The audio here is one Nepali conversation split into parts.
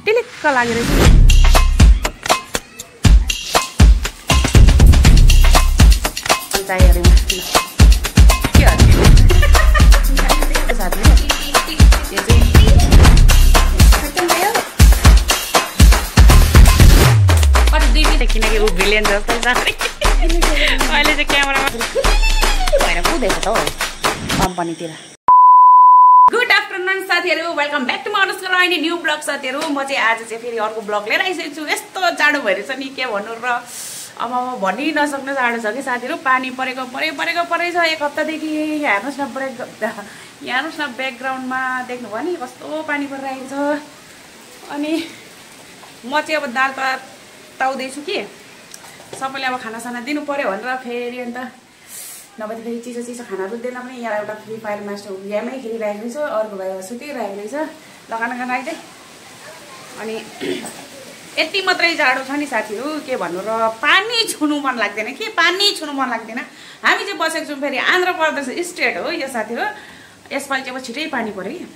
टिलिक्क लागेर चाहिएमा के किनकि ऊ भिलियन जस्तै छ अहिले चाहिँ क्यामेरामा भएर पुगेको त हौ कम्पनीतिर। गुड आफ्टरनुन साथीहरू, वेलकम ब्याक टु मानुस राइनी न्यू ब्लग साथीहरू। म चाहिँ आज चाहिँ फेरि अर्को ब्लग लिएर आइसकेको छु। यस्तो जाडो भइरहेछ नि के भन्नु र, अब भनि नसक्ने जाडो छ कि साथीहरू। पानी परेको छ एक हप्तादेखि। हेर्नुहोस् न ब्याकग्राउन्डमा देख्नुभयो नि कस्तो पानी परिरहेको छ। अनि म चाहिँ अब दाल ताउँदैछु कि सबैले अब खानासाना दिनु पर्यो भनेर फेरि अन्त नभए फेरि चिसो खानाहरू दिँदैन पनि। यहाँ एउटा फ्री फायर मास्टर गेमै खेलिरहेको रहेछ, अर्को भाइ सुतिरहेको रहेछ लगाना खाना आइदिए। अनि यति मात्रै जाडो छ नि साथीहरू के भन्नु र, पानी छुनु मन लाग्दैन कि पानी छुनु मन लाग्दैन। हामी चाहिँ बसेको छौँ फेरि आन्ध्र प्रदेश स्टेट हो यो साथीहरू। यसपालि चाहिँ अब छिटै पानी पऱ्यो कि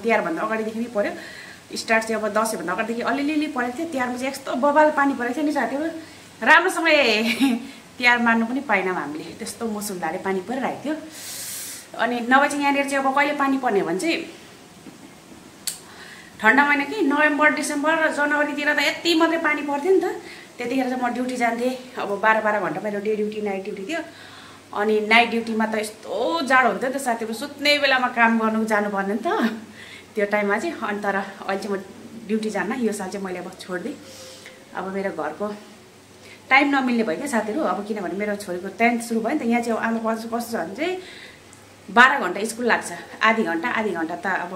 तिहारभन्दा अगाडिदेखि नै पऱ्यो। स्टार्ट चाहिँ अब दसैँभन्दा अगाडिदेखि अलिअलि परेको थियो। तिहारमा चाहिँ यस्तो बबाल पानी परेको थियो नि साथीहरू, राम्रोसँगले तिहार मान्नु पनि पाएनौँ हामीले, त्यस्तो मुसुलधारे पानी परिरहेको थियो। अनि नभए चाहिँ यहाँनिर चाहिँ अब कहिले पानी पर्ने भने चाहिँ ठन्डा महिना कि नोभेम्बर डिसेम्बर र जनवरीतिर त यति मात्रै पानी पर्थ्यो नि त। त्यतिखेर चाहिँ म ड्युटी जान्थेँ। अब 12 घन्टा मेरो डे ड्युटी नाइट ड्युटी थियो। अनि नाइट ड्युटीमा त यस्तो जाडो हुन्थ्यो नि त साथीहरू, सुत्ने बेलामा काम गर्नु जानुपर्ने नि त त्यो टाइममा चाहिँ। अनि तर अहिले चाहिँ म ड्युटी जान्न, यो साल चाहिँ मैले अब छोडिदिएँ। अब मेरो घरको टाइम नमिल्ने भयो क्या साथीहरू। अब किनभने मेरो छोरीको 10th सुरु भयो नि त। यहाँ चाहिँ आमा कस्तो छ भने चाहिँ 12 घन्टा स्कुल लाग्छ, आधी घन्टा त अब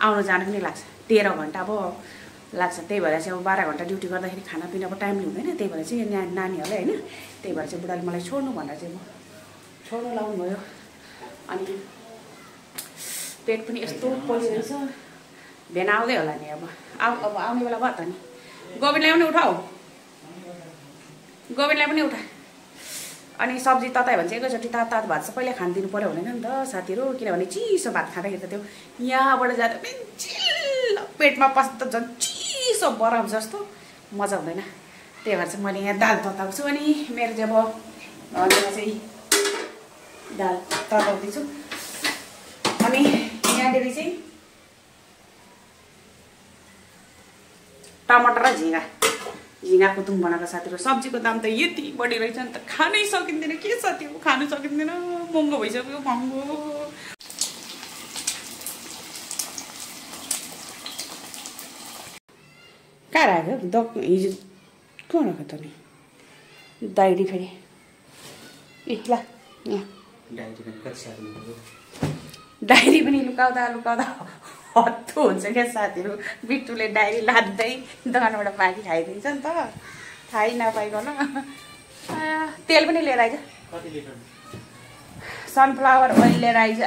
आउनु जानु पनि लाग्छ, 13 घन्टा अब लाग्छ। त्यही भएर चाहिँ अब 12 घन्टा ड्युटी गर्दाखेरि खानापिनाको टाइमले हुँदैन। त्यही भएर चाहिँ नानीहरूलाई होइन, त्यही भएर चाहिँ बुढाले मलाई छोड्नु भनेर चाहिँ म छोड्नु लाउनु भयो। अनि पेट पनि यस्तो पोलिरहेछ, भेन आउँदै होला नि। अब आउने बेला भयो त नि। गोविन्दलाई पनि उठाऊ, गोविन्दलाई पनि उठा। अनि सब्जी ततायो भने चाहिँ एकैचोटि तात भात चाहिँ पहिला खानिदिनु पऱ्यो भनेर नि त साथीहरू। किनभने चिसो भात खाँदाखेरि त त्यो यहाँबाट जाँदा पनि चिल्लो पेटमा पस्दा त झन् चिसो बरफ जस्तो मजा हुँदैन। त्यही भएर चाहिँ मैले यहाँ दाल तताउँछु। अनि मेरो चाहिँ अब चाहिँ दाल तताउँदैछु। अनि यहाँनिर चाहिँ टमाटर र झिँगा कुतुङ बनाएको साथीहरू। सब्जीको दाम त यति बढी रहेछ नि त, खानै सकिँदैन के साथीहरू, खानु सकिँदैन, महँगो भइसक्यो महँगो। कहाँ राख्यो हिजो कहाँ राख्यो त नि डायरी फेरि ए ल यहाँ डायरी पनि लुकाउँदा हत्तु हुन्छ क्या साथीहरू। बिट्टुले डायरी लाँदै दोकानबाट बाँकी खाइदिन्छ नि त, थाहै नपाइकन। तेल पनि लिएर आइज, सनफ्लावर ओइल लिएर आइज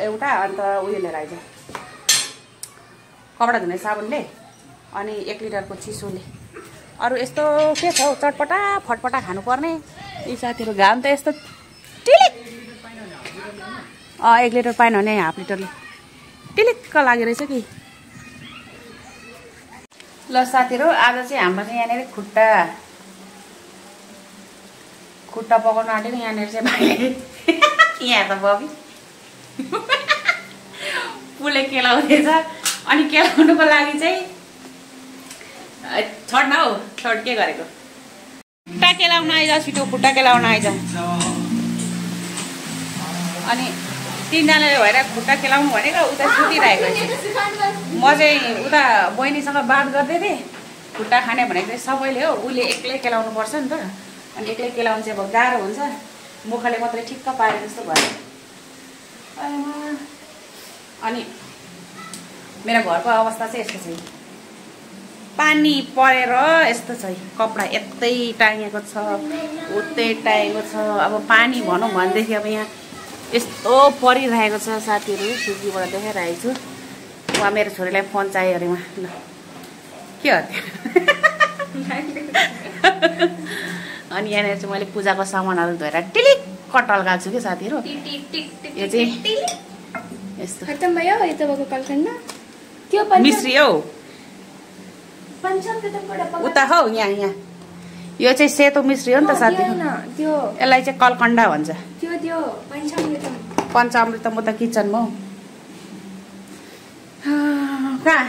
एउटा, अन्त उयो लिएर आइज कपडा धुने साबुनले, अनि 1 लिटरको चिसोले। अरू यस्तो के छ हौ, चटपटा फटपटा खानुपर्ने यी साथीहरू। घाम त यस्तो टिलिक 1 लिटर पाएन भने हाफ लिटरले टिलिक्क लागेर रहेछ कि। ल साथीहरू, आज चाहिँ हाम्रो चाहिँ यहाँनिर खुट्टा पकाउनु आँटेको। यहाँनिर चाहिँ भाइले यहाँ त बबी पुले केलाउँदैछ। अनि केलाउनुको लागि चाहिँ छोड्न हौ, छोड के गरेको। खुट्टा केलाउन आइज, छिटो खुट्टा केलाउन आइज। अनि 3 जनाले भएर खुट्टा केलाउनु भनेको उता सुतिरहेको छ। म चाहिँ उता बहिनीसँग बात गर्दै थिएँ, खुट्टा खाने भनेको चाहिँ सबैले हो, उसले एक्लै केलाउनु पर्छ नि त। अनि एक्लै केलाउनु चाहिँ अब गाह्रो हुन्छ, मुखले मात्रै ठिक्क पारे जस्तो भयो। अनि मेरो घरको अवस्था चाहिँ यस्तो छ, पानी परेर यस्तो छ, कपडा यतै टाँगेको छ उतै टाँगेको छ। अब पानी भनौँ भनेदेखि अब यहाँ यस्तो परिरहेको छ साथीहरू, खिड्कीबाट देखाइरहेको छु। उहाँ मेरो छोरीलाई फोन चाहियो अरे, उहाँ ल के हो अनि यहाँनिर चाहिँ मैले पूजाको सामानहरू धोएर टिलिक्क टल्काल्छु कि साथीहरू। यो चाहिँ यस्तो खत्तम भयो, यो तपाईँको कलखण्ड मिश्री हो उता हौ यहाँ यो चाहिँ सेतो मिश्री हो नि त साथी यसलाई चाहिँ कलकन्डा भन्छ पञ्चामृतम उता किचनमा हौ कहाँ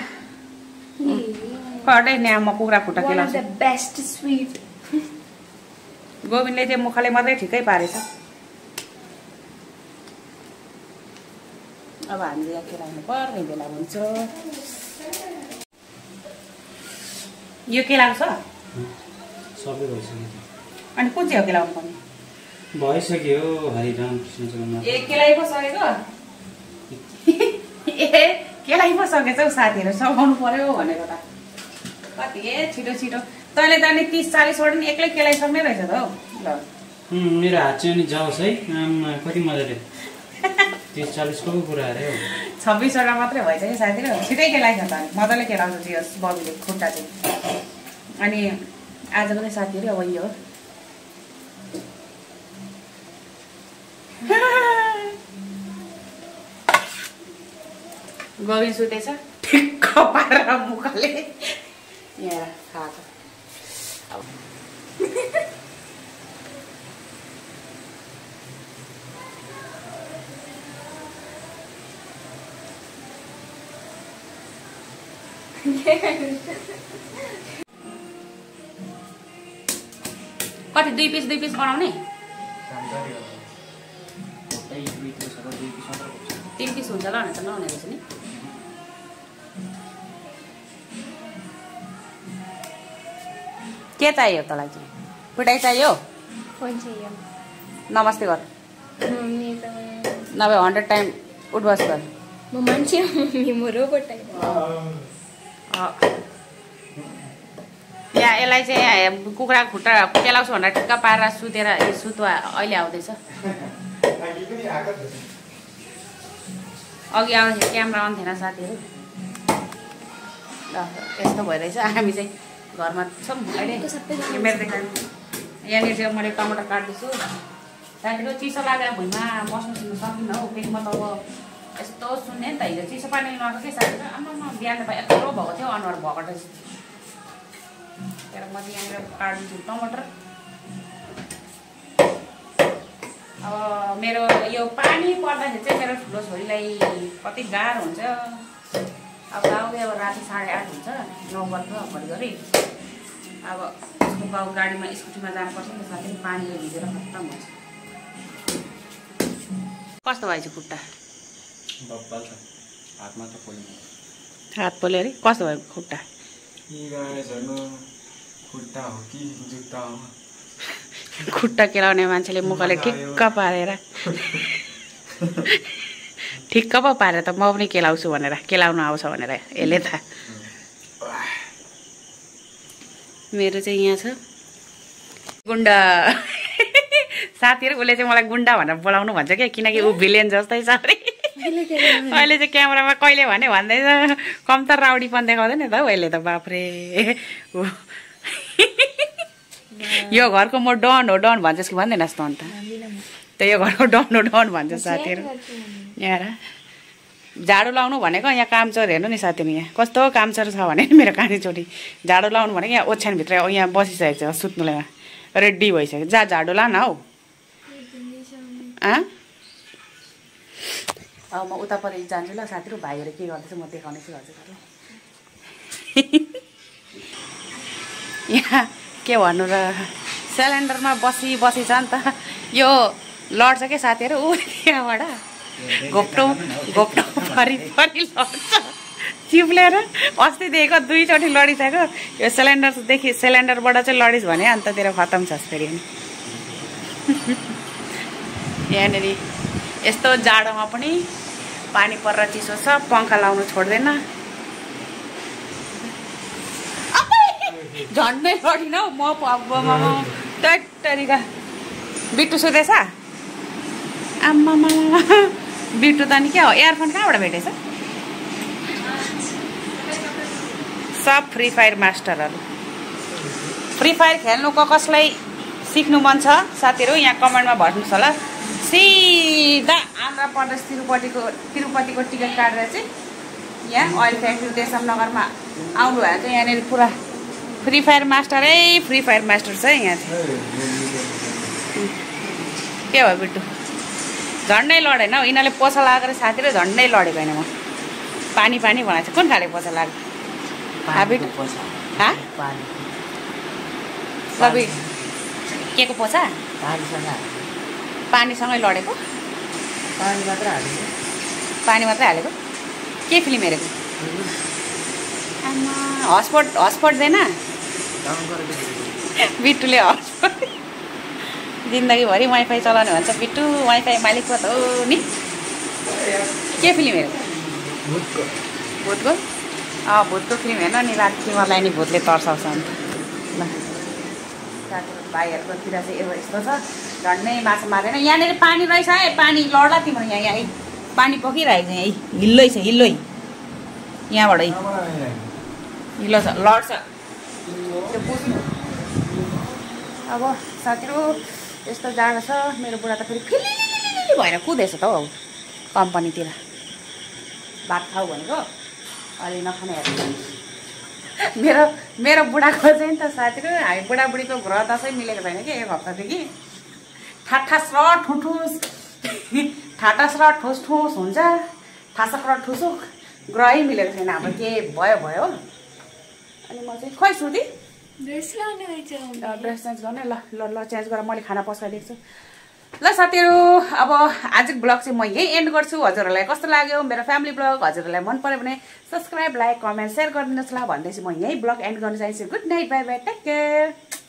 कटै यहाँ म कुखुरा खुट्टा केलाउँछु बेस्ट स्वीट गोविन्दले चाहिँ मुखले मात्रै ठिकै पारेछ अब हामीले यहाँ केलाउनु पर्ने बेला हुन्छ यो केलाएको छ सबै भइसक्यो अनि कुन चाहिँ हो केलाउनु पर्ने भइसक्यो हरिराम कृष्ण ए केलाइ पो सकेको ए केलाइ पो सकेछ हौ साथीहरू सघाउनु पर्यो भनेको त कति छिटो छिटो तैँले त अनि 30-40 वटा नि एक्लै केलाइसक्ने रहेछ त हौ ल मेरो हात चाहिँ अनि जाओस् है कति मजाले 30-40 को कुरा अरे हौ 26 वटा मात्रै भएछ कि साथीहरू छिटै केलाइछ त अनि मजाले केलाउँछ त्यो बबीले खुट्टा चाहिँ अनि आजको चाहिँ साथीहरू अब यो गोविन्द सुतेछ ठिक्क पारेर मुखले यहाँ खाएको कति 2 पिस बनाउने 3 पिस हुन्छ ल भने त नहुने रहेछ नि के चाहियो तँलाई चाहिँ फुटाइ चाहियो नमस्ते गर नभए 100 टाइम उठबस गर म मान्छे म रोबोट यहाँ यसलाई चाहिँ कुखुरा खुट्टा केलाउँछु भनेर ठिक्क पारेर सुतेर सुतुवा अहिले आउँदैछ अघि आउँदाखेरि क्यामेरा अन थिएन साथीहरू ल यस्तो भइरहेछ हामी चाहिँ घरमा छौँ अहिले मेरो देखाउनु यहाँनिर चाहिँ मैले टमाटर काट्दैछु साथीहरू चिसो लागेर भुइँमा बस्नु सुन्नु सकिनँ हौ फेरि म त अब यस्तो सुन्ने नि त हिजो चिसो पानी लगाएको थिएँ साथीहरू आमा बिहान त यत्रो भएको थियो अनुहार भकट तर म चाहिँ यहाँनिर काट्छु टमाटर अब मेरो यो पानी पर्दाखेरि चाहिँ मेरो ठुलो छोरीलाई कति गाह्रो हुन्छ अब गाउँले अब राति 8:30 हुन्छ 9 बज्नु घरिघरि अब उसको गाउँ गाडीमा स्कुटीमा जानुपर्छ नि त साथै पानीले भिजेर खत्तम हुन्छ कस्तो भएछ खुट्टा हात पोल्यो अरे कस्तो भयो खुट्टा खुट्टा केलाउने मान्छेले मुखले ठिक्क पारेर ठिक्क पो पारेर त म पनि केलाउँछु भनेर केलाउनु आउँछ भनेर यसले त मेरो चाहिँ यहाँ छ गुन्डा साथीहरू उसले चाहिँ मलाई गुन्डा भनेर बोलाउनु भन्छ क्या किनकि ऊ भिलेन जस्तै छ अरे अहिले चाहिँ क्यामेरामा कहिले भने भन्दैछ कम्तर राउडीपन देखाउँदैन त हौ अहिले त बाफ्रे यो घरको म डन हो डन भन्छस् कि भन्दैनस् त अन्त त यो घरको डन हो डन भन्छ साथीहरू यहाँ झाडु लाउनु भनेको यहाँ कामचोर हेर्नु नि साथीहरू यहाँ कस्तो कामचोर छ भने नि मेरो कानी छोरी झाडु लाउनु भनेको यहाँ ओछ्यानभित्र यहाँ बसिसकेको छ सुत्नुलाई रेडी भइसक्यो जा झाडु ला न हौ अब म उतापट्टि जान्छु ल साथीहरू भाइहरू के गर्दैछ म देखाउनेछु हजुरहरूलाई यहाँ के भन्नु र सिलिन्डरमा बसी छ नि त यो लड्छ क्या साथीहरू ऊ त्यहाँबाट घोप्टो फरि लड्छ चिप्लेर अस्तिदेखिको 2 चोटि लडिसक्यो यो सिलिन्डरदेखि सिलिन्डरबाट चाहिँ लडिस् भने अन्त तेरो खत्तम छ फेरि यहाँनिर यस्तो जाडोमा पनि पानी परेर चिसो छ पङ्खा लाउनु छोड्दैन झन्डै लडिन हौ म तरिका बिट्टु सुतेछ आम्मा बिट्टु त नि क्या हो एयरफोन कहाँबाट भेटेछ सब फ्री फायर मास्टरहरू फ्री फायर खेल्नु कसलाई सिक्नु मन छ साथीहरू यहाँ कमेन्टमा भन्नुहोस् होला सिधा आन्ध्र प्रदेश तिरुपतिको टिकट काटेर चाहिँ यहाँ ओइल फ्याक्ट्री देशम नगरमा आउनु भयो चाहिँ यहाँनिर पुरा फ्री फायर मास्टरै फ्री फायर मास्टर छ यहाँ चाहिँ के भयो बिट्टु झन्डै लडेन हौ यिनीहरूले पोसा लगाएर साथीले झन्डै लडेको होइन म पानी पानी बनाएको छ कुन खाले पोसा लाग्यो सबै के को पोसा पानीसँगै लडेको पानी मात्रै हालेको के फिल्म हेरेको आमा हस्पट दिएन बिट्टुले हस्पट जिन्दगीभरि वाइफाई चलाउने भन्छ बिट्टु वाइफाई मालिक पो त हो नि के फिल्म हेरेको भूतको भूतको फिल्म हेर्न नि राति तिमीहरूलाई नि भूतले तर्साउँछ अन्त ल साथीहरू भाइहरूकोतिर चाहिँ यस्तो छ झन्डै माछा मारेन यहाँनिर पानी रहेछ है पानी लड्ला तिम्रो यहाँ पानी पकिरहेको छ यहीँ हिल्लै छ हिल्लै यहाँबाटै हिलो छ लड्छ त्यो बुझ्नु अब साथीहरू यस्तो जाडो छ मेरो बुढा त फेरि फिलिली भएर कुदेछ त हौ कम्पनीतिर भात खाऊ भनेको अलि नखाने हेर्नु मेरो बुढाको चाहिँ त साथीहरू हामी बुढाबुढीको व्रत चाहिँ मिलेको छैन कि एक हप्तादेखि ठाठास र ठुठुस ठाटास र ठुस ठुस हुन्छ ठासक र ठुसुक ग्रहै मिलेको छैन अब के भयो भयो अनि म चाहिँ खोइ सुधी ड्रेस चेन्ज गर्ने ल ल ल चेन्ज गरेर मैले खाना पस्काइदिएको छु ल साथीहरू अब आजको ब्लग चाहिँ म यही एन्ड गर्छु हजुरहरूलाई कस्तो लाग्यो मेरो फ्यामिली ब्लग हजुरहरूलाई मन पर्यो भने सब्सक्राइब लाइक कमेन्ट सेयर गरिदिनुहोस् ल भन्दै चाहिँ म यही ब्लग एन्ड गर्न चाहन्छु good night bye bye take care